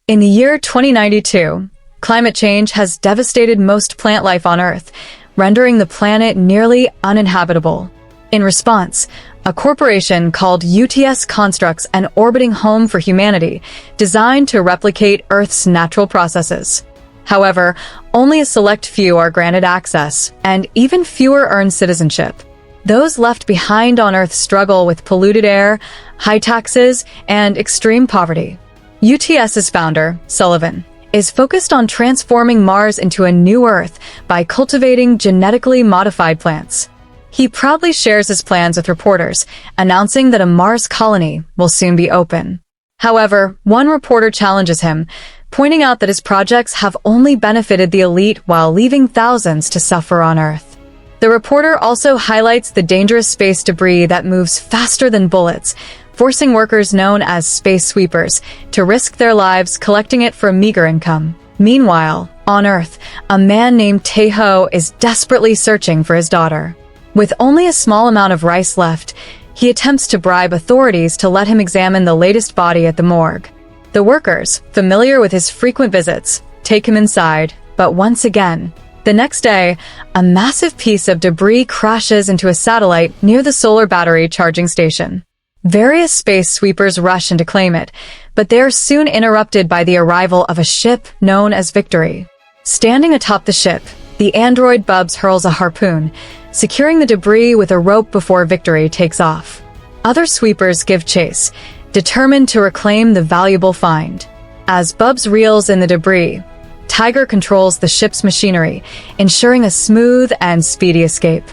In the year 2092, climate change has devastated most plant life on Earth, rendering the planet nearly uninhabitable. In response, a corporation called UTS constructs an orbiting home for humanity, designed to replicate Earth's natural processes. However, only a select few are granted access, and even fewer earn citizenship. Those left behind on Earth struggle with polluted air, high taxes, and extreme poverty. UTS's founder, Sullivan, is focused on transforming Mars into a new Earth by cultivating genetically modified plants. He proudly shares his plans with reporters, announcing that a Mars colony will soon be open. However, one reporter challenges him, pointing out that his projects have only benefited the elite while leaving thousands to suffer on Earth. The reporter also highlights the dangerous space debris that moves faster than bullets, forcing workers known as space sweepers to risk their lives collecting it for a meager income. Meanwhile, on Earth, a man named Tae-ho is desperately searching for his daughter. With only a small amount of rice left, he attempts to bribe authorities to let him examine the latest body at the morgue. The workers, familiar with his frequent visits, take him inside, but once again, the next day, a massive piece of debris crashes into a satellite near the solar battery charging station. Various space sweepers rush in to claim it, but they are soon interrupted by the arrival of a ship known as Victory. Standing atop the ship, the android Bubs hurls a harpoon, securing the debris with a rope before Victory takes off. Other sweepers give chase, determined to reclaim the valuable find. As Bubs reels in the debris, Tiger controls the ship's machinery, ensuring a smooth and speedy escape.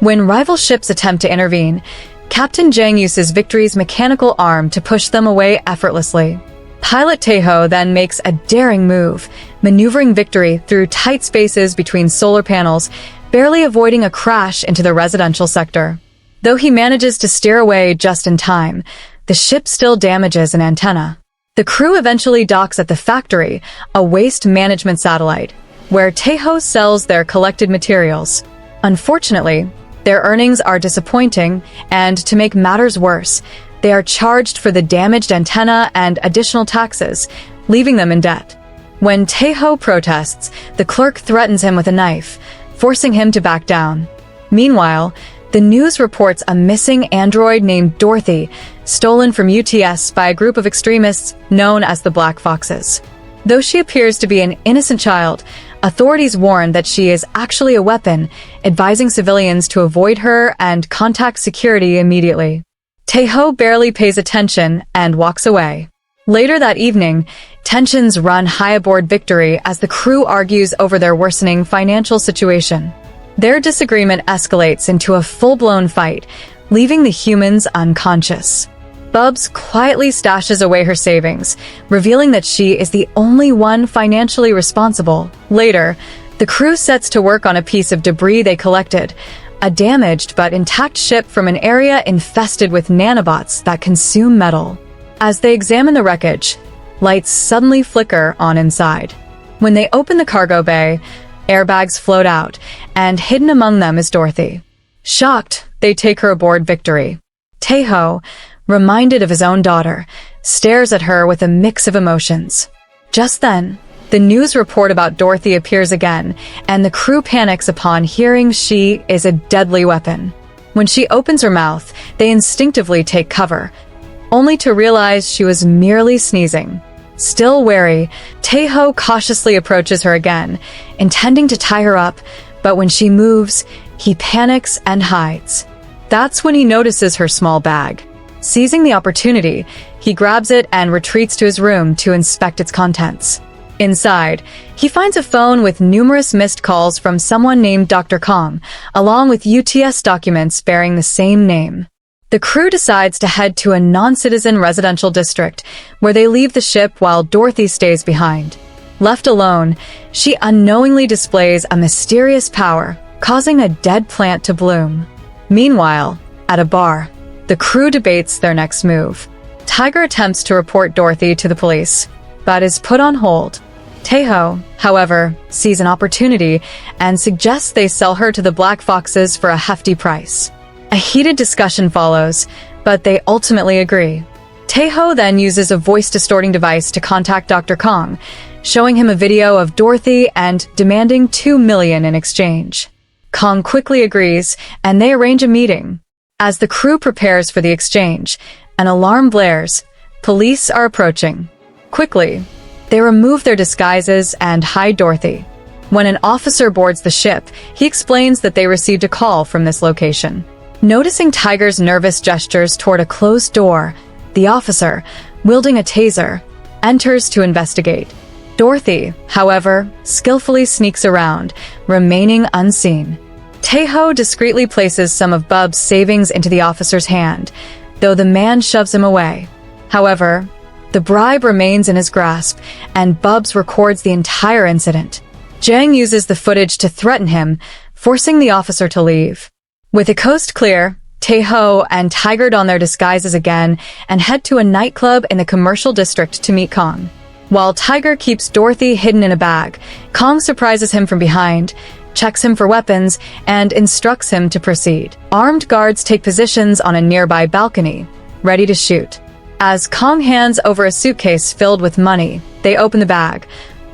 When rival ships attempt to intervene, Captain Jang uses Victory's mechanical arm to push them away effortlessly. Pilot Tae-ho then makes a daring move, maneuvering Victory through tight spaces between solar panels, barely avoiding a crash into the residential sector. Though he manages to steer away just in time, the ship still damages an antenna. The crew eventually docks at the factory, a waste management satellite, where Tae-ho sells their collected materials. Unfortunately, their earnings are disappointing, and to make matters worse, they are charged for the damaged antenna and additional taxes, leaving them in debt. When Tae-ho protests, the clerk threatens him with a knife, forcing him to back down. Meanwhile, the news reports a missing android named Dorothy, stolen from UTS by a group of extremists known as the Black Foxes. Though she appears to be an innocent child, authorities warn that she is actually a weapon, advising civilians to avoid her and contact security immediately. Tae-ho barely pays attention and walks away. Later that evening, tensions run high aboard Victory as the crew argues over their worsening financial situation. Their disagreement escalates into a full-blown fight, leaving the humans unconscious. Bubs quietly stashes away her savings, revealing that she is the only one financially responsible. Later, the crew sets to work on a piece of debris they collected, a damaged but intact ship from an area infested with nanobots that consume metal. As they examine the wreckage, lights suddenly flicker on inside. When they open the cargo bay, airbags float out, and hidden among them is Dorothy. Shocked, they take her aboard Victory. Tae-ho, reminded of his own daughter, stares at her with a mix of emotions. Just then, the news report about Dorothy appears again, and the crew panics upon hearing she is a deadly weapon. When she opens her mouth, they instinctively take cover, only to realize she was merely sneezing. Still wary, Tae-ho cautiously approaches her again, intending to tie her up, but when she moves, he panics and hides. That's when he notices her small bag. Seizing the opportunity, he grabs it and retreats to his room to inspect its contents. Inside, he finds a phone with numerous missed calls from someone named Dr. Kong, along with UTS documents bearing the same name. The crew decides to head to a non-citizen residential district, where they leave the ship while Dorothy stays behind. Left alone, she unknowingly displays a mysterious power, causing a dead plant to bloom. Meanwhile, at a bar, the crew debates their next move. Tiger attempts to report Dorothy to the police, but is put on hold. Tae-ho, however, sees an opportunity and suggests they sell her to the Black Foxes for a hefty price. A heated discussion follows, but they ultimately agree. Taeho then uses a voice-distorting device to contact Dr. Kong, showing him a video of Dorothy and demanding $2 million in exchange. Kong quickly agrees, and they arrange a meeting. As the crew prepares for the exchange, an alarm blares. Police are approaching. Quickly, they remove their disguises and hide Dorothy. When an officer boards the ship, he explains that they received a call from this location. Noticing Tiger's nervous gestures toward a closed door, the officer, wielding a taser, enters to investigate. Dorothy, however, skillfully sneaks around, remaining unseen. Taeho discreetly places some of Bub's savings into the officer's hand, though the man shoves him away. However, the bribe remains in his grasp, and Bubs records the entire incident. Jang uses the footage to threaten him, forcing the officer to leave. With the coast clear, Taeho and Tiger don their disguises again and head to a nightclub in the commercial district to meet Kong. While Tiger keeps Dorothy hidden in a bag, Kong surprises him from behind, checks him for weapons, and instructs him to proceed. Armed guards take positions on a nearby balcony, ready to shoot. As Kong hands over a suitcase filled with money, they open the bag,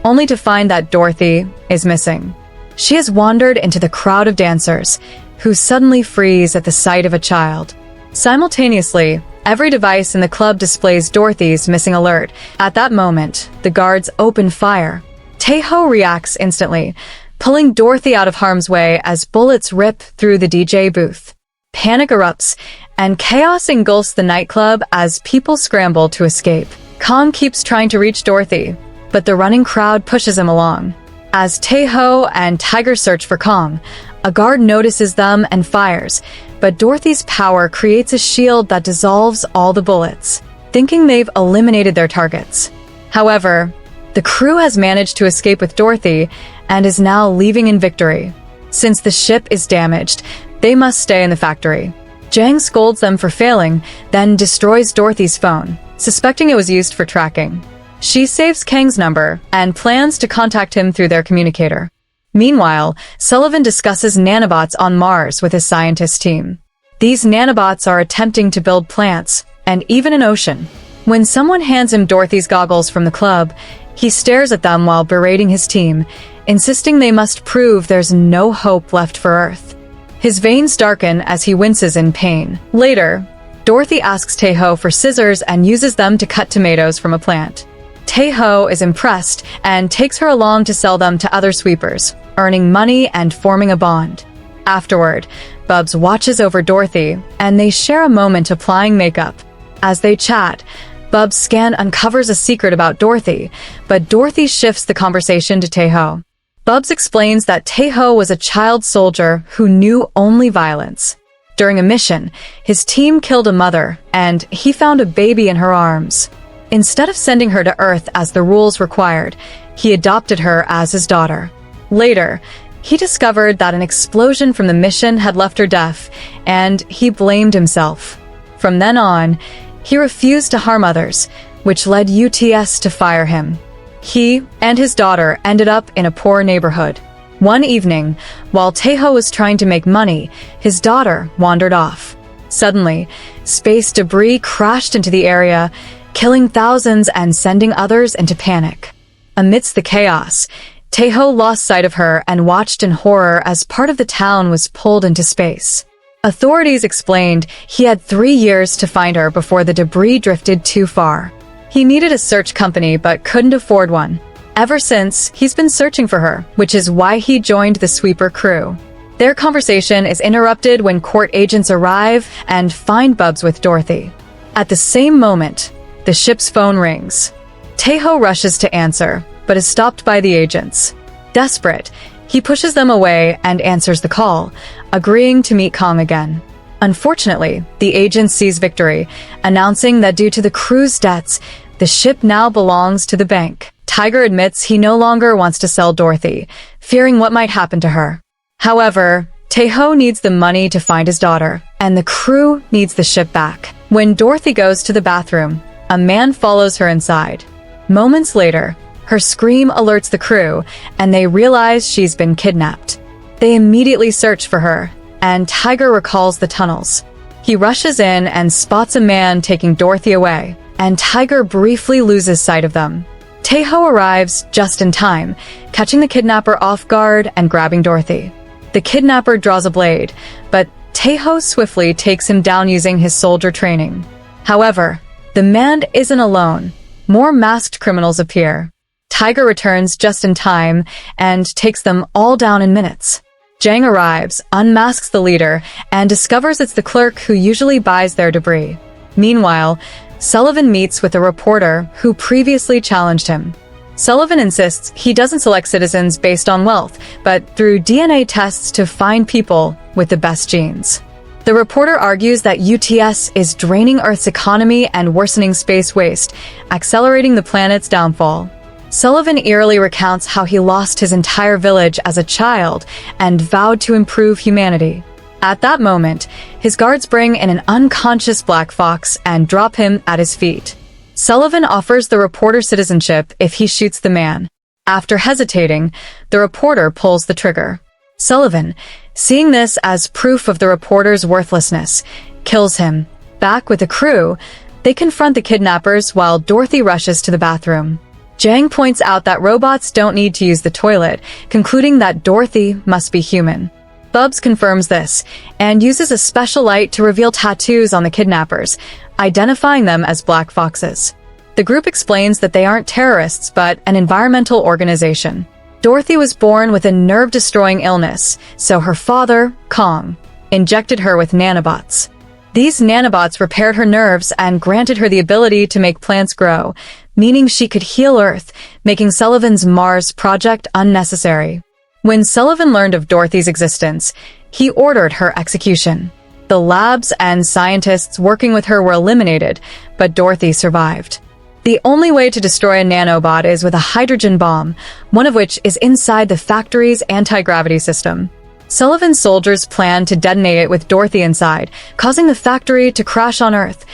only to find that Dorothy is missing. She has wandered into the crowd of dancers, who suddenly freeze at the sight of a child. Simultaneously, every device in the club displays Dorothy's missing alert. At that moment, the guards open fire. Taeho reacts instantly, pulling Dorothy out of harm's way as bullets rip through the DJ booth. Panic erupts, and chaos engulfs the nightclub as people scramble to escape. Kong keeps trying to reach Dorothy, but the running crowd pushes him along. As Taeho and Tiger search for Kong, a guard notices them and fires, but Dorothy's power creates a shield that dissolves all the bullets, thinking they've eliminated their targets. However, the crew has managed to escape with Dorothy and is now leaving in victory. Since the ship is damaged, they must stay in the factory. Jang scolds them for failing, then destroys Dorothy's phone, suspecting it was used for tracking. She saves Kang's number and plans to contact him through their communicator. Meanwhile, Sullivan discusses nanobots on Mars with his scientist team. These nanobots are attempting to build plants, and even an ocean. When someone hands him Dorothy's goggles from the club, he stares at them while berating his team, insisting they must prove there's no hope left for Earth. His veins darken as he winces in pain. Later, Dorothy asks Taeho for scissors and uses them to cut tomatoes from a plant. Taeho is impressed and takes her along to sell them to other sweepers, earning money and forming a bond. Afterward, Bubs watches over Dorothy, and they share a moment applying makeup. As they chat, Bubs' scan uncovers a secret about Dorothy, but Dorothy shifts the conversation to Taeho. Bubs explains that Taeho was a child soldier who knew only violence. During a mission, his team killed a mother, and he found a baby in her arms. Instead of sending her to Earth as the rules required, he adopted her as his daughter. Later, he discovered that an explosion from the mission had left her deaf, and he blamed himself. From then on, he refused to harm others, which led UTS to fire him. He and his daughter ended up in a poor neighborhood. One evening, while Taeho was trying to make money, his daughter wandered off. Suddenly, space debris crashed into the area, killing thousands and sending others into panic. Amidst the chaos, Taeho lost sight of her and watched in horror as part of the town was pulled into space. Authorities explained he had 3 years to find her before the debris drifted too far. He needed a search company but couldn't afford one. Ever since, he's been searching for her, which is why he joined the sweeper crew. Their conversation is interrupted when court agents arrive and find Bubs with Dorothy. At the same moment, the ship's phone rings. Taeho rushes to answer, but is stopped by the agents. Desperate, he pushes them away and answers the call, agreeing to meet Kong again. Unfortunately, the agent sees victory, announcing that due to the crew's debts, the ship now belongs to the bank. Tiger admits he no longer wants to sell Dorothy, fearing what might happen to her. However, Taeho needs the money to find his daughter, and the crew needs the ship back. When Dorothy goes to the bathroom, a man follows her inside. Moments later, her scream alerts the crew, and they realize she's been kidnapped. They immediately search for her, and Tiger recalls the tunnels. He rushes in and spots a man taking Dorothy away, and Tiger briefly loses sight of them. Taeho arrives just in time, catching the kidnapper off guard and grabbing Dorothy. The kidnapper draws a blade, but Taeho swiftly takes him down using his soldier training. However, the man isn't alone. More masked criminals appear. Tiger returns just in time and takes them all down in minutes. Jang arrives, unmasks the leader, and discovers it's the clerk who usually buys their debris. Meanwhile, Sullivan meets with a reporter who previously challenged him. Sullivan insists he doesn't select citizens based on wealth, but through DNA tests to find people with the best genes. The reporter argues that UTS is draining Earth's economy and worsening space waste, accelerating the planet's downfall. Sullivan eerily recounts how he lost his entire village as a child and vowed to improve humanity. At that moment, his guards bring in an unconscious black fox and drop him at his feet. Sullivan offers the reporter citizenship if he shoots the man. After hesitating, the reporter pulls the trigger. Sullivan, seeing this as proof of the reporter's worthlessness, kills him. Back with the crew, they confront the kidnappers while Dorothy rushes to the bathroom. Jang points out that robots don't need to use the toilet, concluding that Dorothy must be human. Bubs confirms this, and uses a special light to reveal tattoos on the kidnappers, identifying them as black foxes. The group explains that they aren't terrorists, but an environmental organization. Dorothy was born with a nerve-destroying illness, so her father, Kong, injected her with nanobots. These nanobots repaired her nerves and granted her the ability to make plants grow, meaning she could heal Earth, making Sullivan's Mars project unnecessary. When Sullivan learned of Dorothy's existence, he ordered her execution. The labs and scientists working with her were eliminated, but Dorothy survived. The only way to destroy a nanobot is with a hydrogen bomb, one of which is inside the factory's anti-gravity system. Sullivan's soldiers plan to detonate it with Dorothy inside, causing the factory to crash on Earth,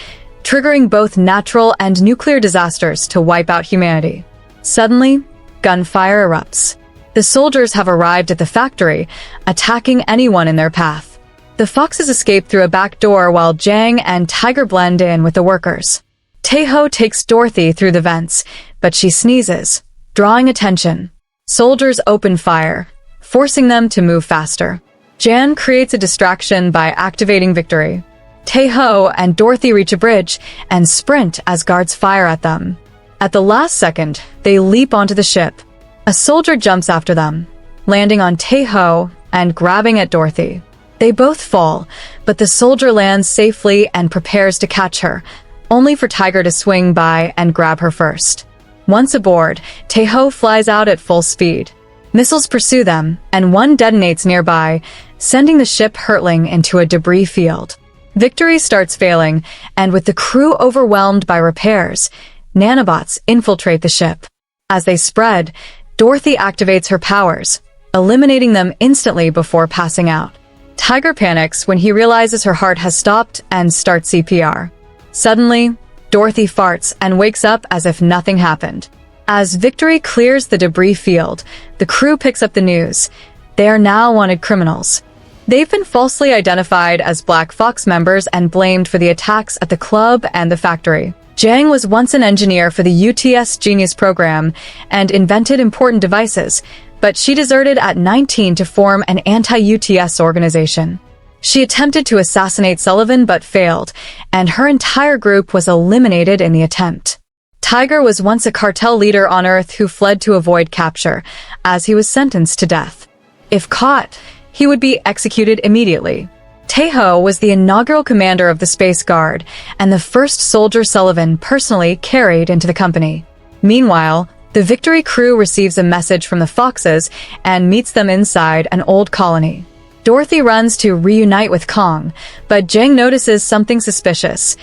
triggering both natural and nuclear disasters to wipe out humanity. Suddenly, gunfire erupts. The soldiers have arrived at the factory, attacking anyone in their path. The foxes escape through a back door while Jang and Tiger blend in with the workers. Taeho takes Dorothy through the vents, but she sneezes, drawing attention. Soldiers open fire, forcing them to move faster. Jan creates a distraction by activating Victory. Taeho and Dorothy reach a bridge and sprint as guards fire at them. At the last second, they leap onto the ship. A soldier jumps after them, landing on Taeho and grabbing at Dorothy. They both fall, but the soldier lands safely and prepares to catch her, only for Tiger to swing by and grab her first. Once aboard, Taeho flies out at full speed. Missiles pursue them, and one detonates nearby, sending the ship hurtling into a debris field. Victory starts failing, and with the crew overwhelmed by repairs, nanobots infiltrate the ship. As they spread, Dorothy activates her powers, eliminating them instantly before passing out. Tiger panics when he realizes her heart has stopped and starts CPR. Suddenly, Dorothy farts and wakes up as if nothing happened. As Victory clears the debris field, the crew picks up the news. They are now wanted criminals. They've been falsely identified as Black Fox members and blamed for the attacks at the club and the factory. Jang was once an engineer for the UTS Genius program and invented important devices, but she deserted at 19 to form an anti-UTS organization. She attempted to assassinate Sullivan but failed, and her entire group was eliminated in the attempt. Tiger was once a cartel leader on Earth who fled to avoid capture, as he was sentenced to death. If caught, he would be executed immediately. Taeho was the inaugural commander of the Space Guard and the first soldier Sullivan personally carried into the company. Meanwhile, the Victory crew receives a message from the Foxes and meets them inside an old colony. Dorothy runs to reunite with Kong, but Jang notices something suspicious.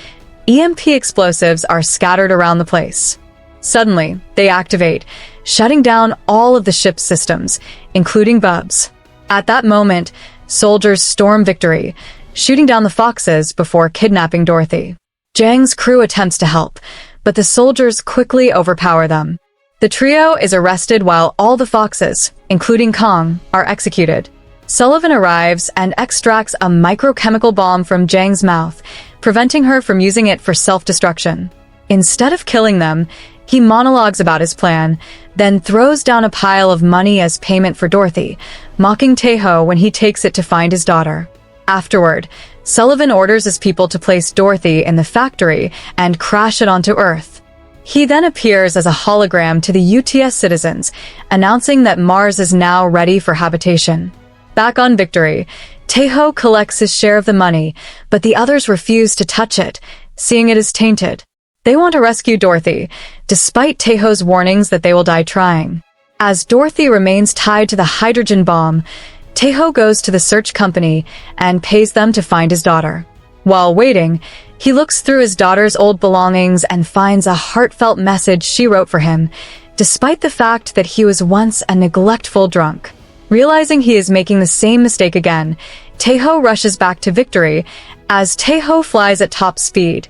EMP explosives are scattered around the place. Suddenly, they activate, shutting down all of the ship's systems, including Bubs. At that moment, soldiers storm Victory, shooting down the Foxes before kidnapping Dorothy. Jang's crew attempts to help, but the soldiers quickly overpower them. The trio is arrested while all the Foxes, including Kong, are executed. Sullivan arrives and extracts a microchemical bomb from Jang's mouth, preventing her from using it for self-destruction. Instead of killing them, he monologues about his plan, then throws down a pile of money as payment for Dorothy, mocking Taeho when he takes it to find his daughter. Afterward, Sullivan orders his people to place Dorothy in the factory and crash it onto Earth. He then appears as a hologram to the UTS citizens, announcing that Mars is now ready for habitation. Back on Victory, Taeho collects his share of the money, but the others refuse to touch it, seeing it as tainted. They want to rescue Dorothy, despite Taeho's warnings that they will die trying. As Dorothy remains tied to the hydrogen bomb, Taeho goes to the search company and pays them to find his daughter. While waiting, he looks through his daughter's old belongings and finds a heartfelt message she wrote for him, despite the fact that he was once a neglectful drunk. Realizing he is making the same mistake again, Taeho rushes back to Victory. As Taeho flies at top speed,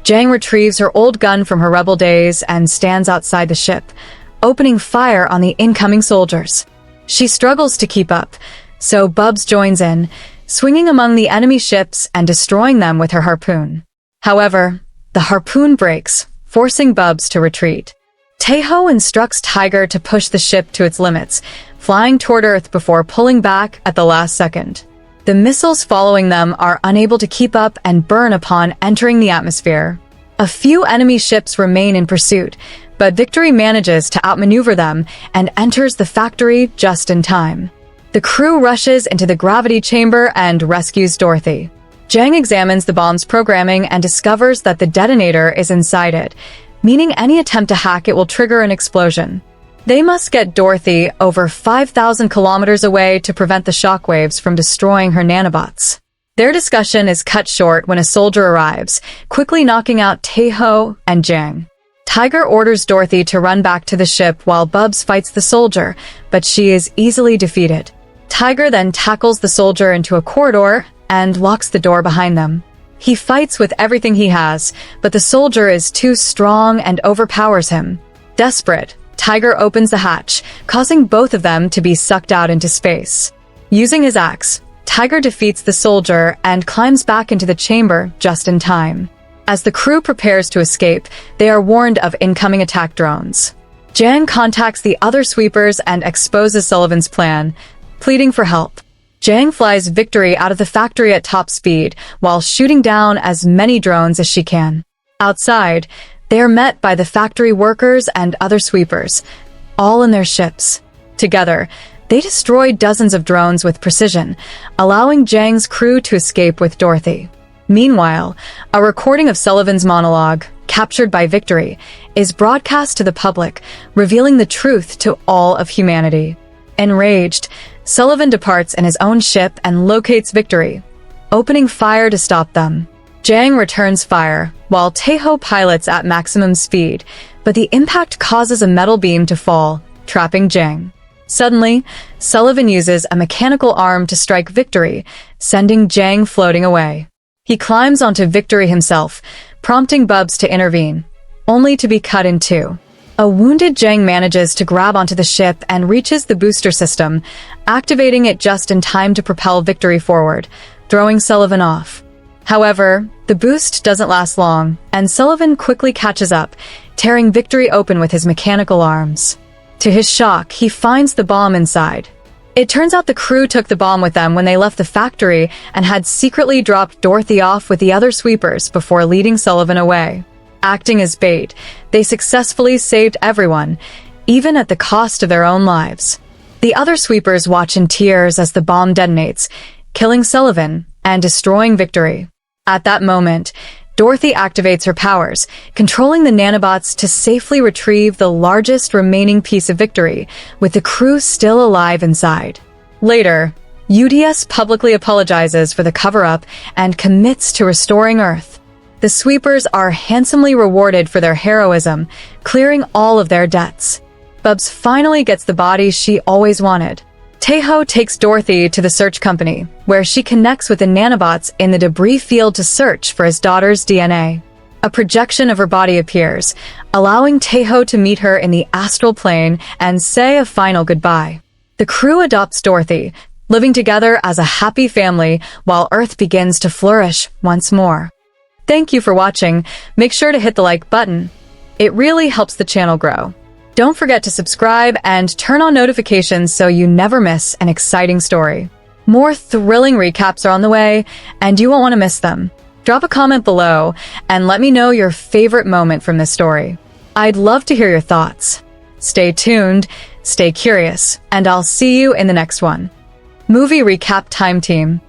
Jang retrieves her old gun from her rebel days and stands outside the ship, opening fire on the incoming soldiers. She struggles to keep up, so Bubs joins in, swinging among the enemy ships and destroying them with her harpoon. However, the harpoon breaks, forcing Bubs to retreat. Taeho instructs Tiger to push the ship to its limits, flying toward Earth before pulling back at the last second. The missiles following them are unable to keep up and burn upon entering the atmosphere. A few enemy ships remain in pursuit, but Victory manages to outmaneuver them and enters the factory just in time. The crew rushes into the gravity chamber and rescues Dorothy. Jang examines the bomb's programming and discovers that the detonator is inside it, meaning any attempt to hack it will trigger an explosion. They must get Dorothy over 5,000 kilometers away to prevent the shockwaves from destroying her nanobots. Their discussion is cut short when a soldier arrives, quickly knocking out Taeho and Jang. Tiger orders Dorothy to run back to the ship while Bubs fights the soldier, but she is easily defeated. Tiger then tackles the soldier into a corridor and locks the door behind them. He fights with everything he has, but the soldier is too strong and overpowers him. Desperate, Tiger opens the hatch, causing both of them to be sucked out into space. Using his axe, Tiger defeats the soldier and climbs back into the chamber just in time. As the crew prepares to escape, they are warned of incoming attack drones. Jang contacts the other sweepers and exposes Sullivan's plan, pleading for help. Jang flies Victory out of the factory at top speed while shooting down as many drones as she can. Outside, they are met by the factory workers and other sweepers, all in their ships. Together, they destroy dozens of drones with precision, allowing Jang's crew to escape with Dorothy. Meanwhile, a recording of Sullivan's monologue, captured by Victory, is broadcast to the public, revealing the truth to all of humanity. Enraged, Sullivan departs in his own ship and locates Victory, opening fire to stop them. Jang returns fire, while Taeho pilots at maximum speed, but the impact causes a metal beam to fall, trapping Jang. Suddenly, Sullivan uses a mechanical arm to strike Victory, sending Jang floating away. He climbs onto Victory himself, prompting Bubs to intervene, only to be cut in two. A wounded Jang manages to grab onto the ship and reaches the booster system, activating it just in time to propel Victory forward, throwing Sullivan off. However, the boost doesn't last long, and Sullivan quickly catches up, tearing Victory open with his mechanical arms. To his shock, he finds the bomb inside. It turns out the crew took the bomb with them when they left the factory and had secretly dropped Dorothy off with the other sweepers before leading Sullivan away. Acting as bait, they successfully saved everyone, even at the cost of their own lives. The other sweepers watch in tears as the bomb detonates, killing Sullivan and destroying Victory. At that moment, Dorothy activates her powers, controlling the nanobots to safely retrieve the largest remaining piece of Victory, with the crew still alive inside. Later, UTS publicly apologizes for the cover-up and commits to restoring Earth. The sweepers are handsomely rewarded for their heroism, clearing all of their debts. Bubs finally gets the body she always wanted. Taeho takes Dorothy to the search company, where she connects with the nanobots in the debris field to search for his daughter's DNA. A projection of her body appears, allowing Taeho to meet her in the astral plane and say a final goodbye. The crew adopts Dorothy, living together as a happy family while Earth begins to flourish once more. Thank you for watching. Make sure to hit the like button. It really helps the channel grow. Don't forget to subscribe and turn on notifications so you never miss an exciting story. More thrilling recaps are on the way, and you won't want to miss them. Drop a comment below and let me know your favorite moment from this story. I'd love to hear your thoughts. Stay tuned, stay curious, and I'll see you in the next one. Movie Recap Time Team.